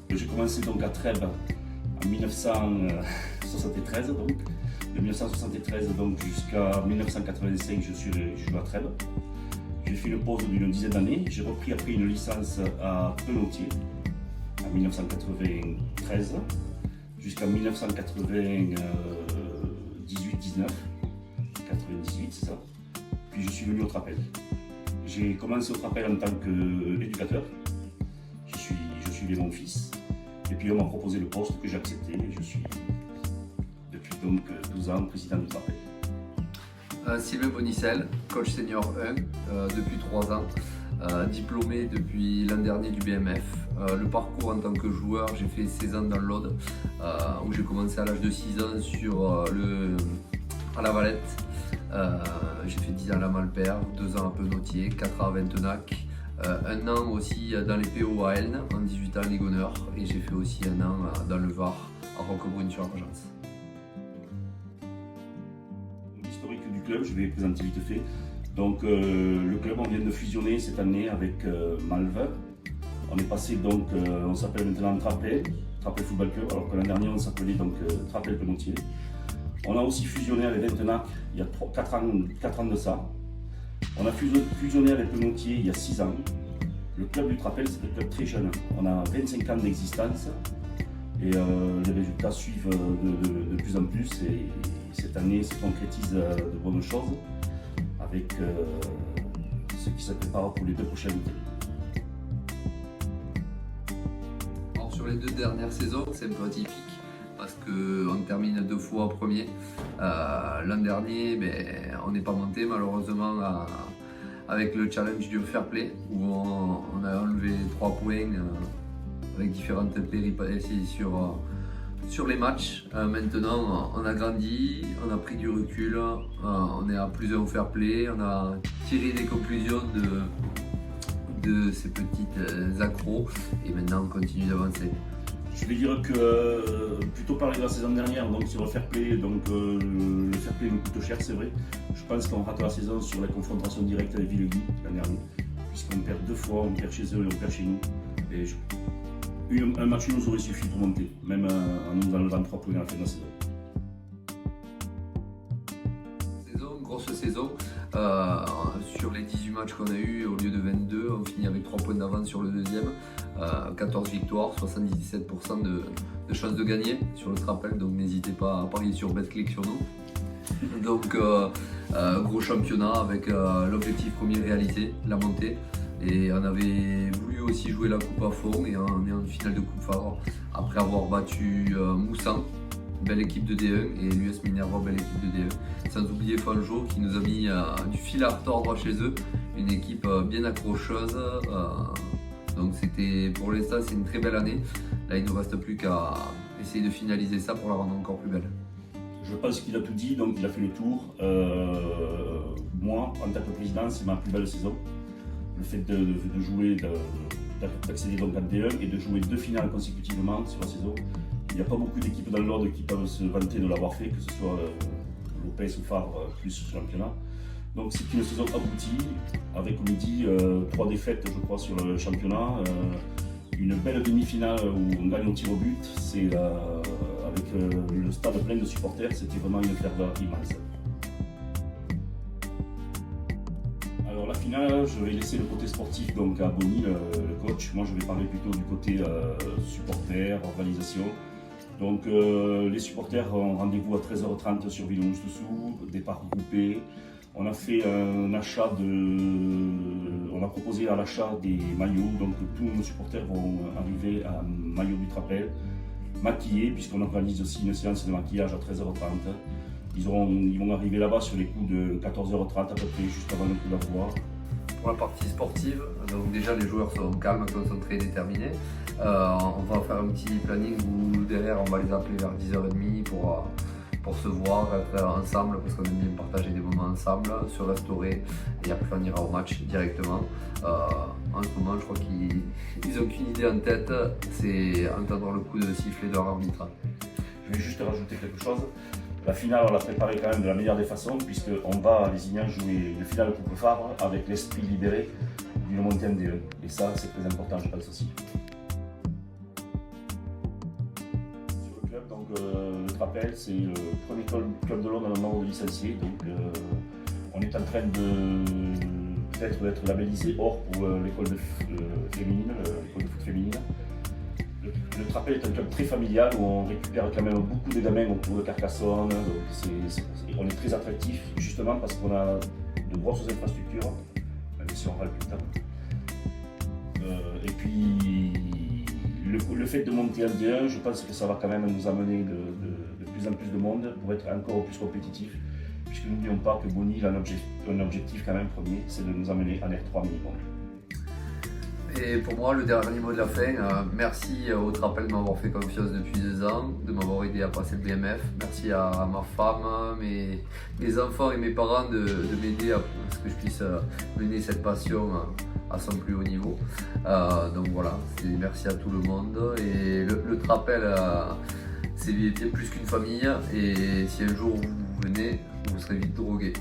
J'ai commencé donc à Trèbes en 1973, donc. De 1973 donc jusqu'à 1985, je joue à Trèbes. J'ai fait une pause d'une dizaine d'années. J'ai repris après une licence à Penautier en 1993 jusqu'à 1998-19, 98 c'est ça. Puis je suis venu au Trapel. J'ai commencé au Trapel en tant qu'éducateur. Je suivais mon fils. Et puis on m'a proposé le poste que j'ai accepté. Et je suis depuis donc 12 ans président du Trapel. Sylvain Bonicel, coach senior 1 depuis 3 ans, diplômé depuis l'an dernier du BMF. Le parcours en tant que joueur, j'ai fait 16 ans dans l'Aude, où j'ai commencé à l'âge de 6 ans à la Valette. J'ai fait 10 ans à la Malpère, 2 ans à Penautier, 4 ans à Ventenac, 1 an aussi dans les PO à Elne, en 18 ans à Ligonneur, et j'ai fait aussi 1 an dans le Var, à Roquebrune-sur-Argence. L'historique du club, je vais présenter vite fait. Donc le club, on vient de fusionner cette année avec Malvin. On est passé donc, on s'appelle maintenant Trapel Football Club, alors que l'an dernier on s'appelait donc Trapel Penautier. On a aussi fusionné avec Ventenac il y a 4 ans de ça. On a fusionné avec Penautier il y a 6 ans. Le club du Trapel, c'est un club très jeune. On a 25 ans d'existence et les résultats suivent de plus en plus. Et cette année se concrétise de bonnes choses avec ce qui se prépare pour les 2 prochaines années. Alors sur les 2 dernières saisons, c'est un peu atypique parce qu'on termine 2 fois premier. L'an dernier, on n'est pas monté malheureusement avec le challenge du fair play où on a enlevé 3 points avec différentes péripéties sur les matchs. Maintenant, on a grandi, on a pris du recul, on est à plus au fair play, on a tiré des conclusions de ces petites accros et maintenant on continue d'avancer. Je vais dire que plutôt parler de la saison dernière, donc sur le fair play, donc le fair play nous coûte cher, c'est vrai. Je pense qu'on rate la saison sur la confrontation directe avec Villeguy l'an dernier, puisqu'on perd 2 fois, on perd chez eux et on perd chez nous. Et un match nous aurait suffi pour monter, même en nous enlevant 3 points à la fin de la saison. Grosse saison. Sur les 18 matchs qu'on a eu, au lieu de 22, on finit avec 3 points d'avance sur le deuxième. 14 victoires, 77% de chances de gagner sur le Trapel, donc n'hésitez pas à parier sur BetClick sur nous. Donc gros championnat avec l'objectif premier réalisé, la montée. Et on avait voulu aussi jouer la coupe à fond et on est en finale de coupe phare après avoir battu Moussan, belle équipe de D1, et l'US Minerva, belle équipe de D1. Sans oublier Fanjo qui nous a mis du fil à retordre chez eux, une équipe bien accrocheuse. Donc c'était, pour l'instant, c'est une très belle année. Là, il ne nous reste plus qu'à essayer de finaliser ça pour la rendre encore plus belle. Je pense qu'il a tout dit, donc il a fait le tour. Moi, en tant que président, c'est ma plus belle saison. Le fait de jouer, d'accéder donc à D1 et de jouer 2 finales consécutivement sur la saison. Il n'y a pas beaucoup d'équipes dans l'ordre qui peuvent se vanter de l'avoir fait, que ce soit Lopez ou Favre plus championnat. Donc c'est une saison aboutie, avec comme il dit 3 défaites je crois sur le championnat, une belle demi-finale où on gagne au tir au but, c'est avec le stade plein de supporters, c'était vraiment une ferveur immense. Alors la finale, je vais laisser le côté sportif donc à Bonny, le coach. Moi je vais parler plutôt du côté supporter, organisation. Donc les supporters ont rendez-vous à 13h30 sur Villonge-Dessous, départ groupé. On a fait un achat on a proposé à l'achat des maillots, donc tous nos supporters vont arriver à maillot du Trapel, maquillés, puisqu'on organise aussi une séance de maquillage à 13h30. Ils vont arriver là-bas sur les coups de 14h30 à peu près, juste avant le coup d'envoi. Pour la partie sportive, donc déjà les joueurs sont calmes, concentrés, déterminés. On va faire un petit planning où derrière on va les appeler vers 10h30 pour se voir, être ensemble, parce qu'on aime bien partager des moments ensemble, se restaurer, et après on ira au match directement. En ce moment, je crois qu'ils n'ont qu'une idée en tête, c'est entendre le coup de sifflet de l'arbitre. Je vais juste rajouter quelque chose. La finale, on l'a préparée quand même de la meilleure des façons, puisqu'on va à Lézignan jouer une finale Coupe Favre avec l'esprit libéré d'une montée en D1. Et ça, c'est très important, je pense aussi. club, donc le Trapel, c'est le premier club de Londres dans le nombre de licenciés. Donc on est en train de peut-être d'être labellisé or pour l'école féminine, l'école de foot féminine. Le Trapel est un club très familial où on récupère quand même beaucoup de gamins autour de Carcassonne. Donc on est très attractif justement parce qu'on a de grosses infrastructures, même si on râle tout le temps. Et puis le fait de monter en D1, je pense que ça va quand même nous amener de plus en plus de monde pour être encore plus compétitif. Puisque n'oublions pas que Bonny a un objectif quand même premier, c'est de nous amener en R3 minimum. Et pour moi, le dernier mot de la fin, merci au Trapel de m'avoir fait confiance depuis 2 ans, de m'avoir aidé à passer le BMF. Merci à ma femme, mes enfants et mes parents de m'aider à ce que je puisse mener cette passion à son plus haut niveau. Donc voilà, merci à tout le monde. Et le Trapel, c'est bien plus qu'une famille. Et si un jour vous venez, vous serez vite drogué.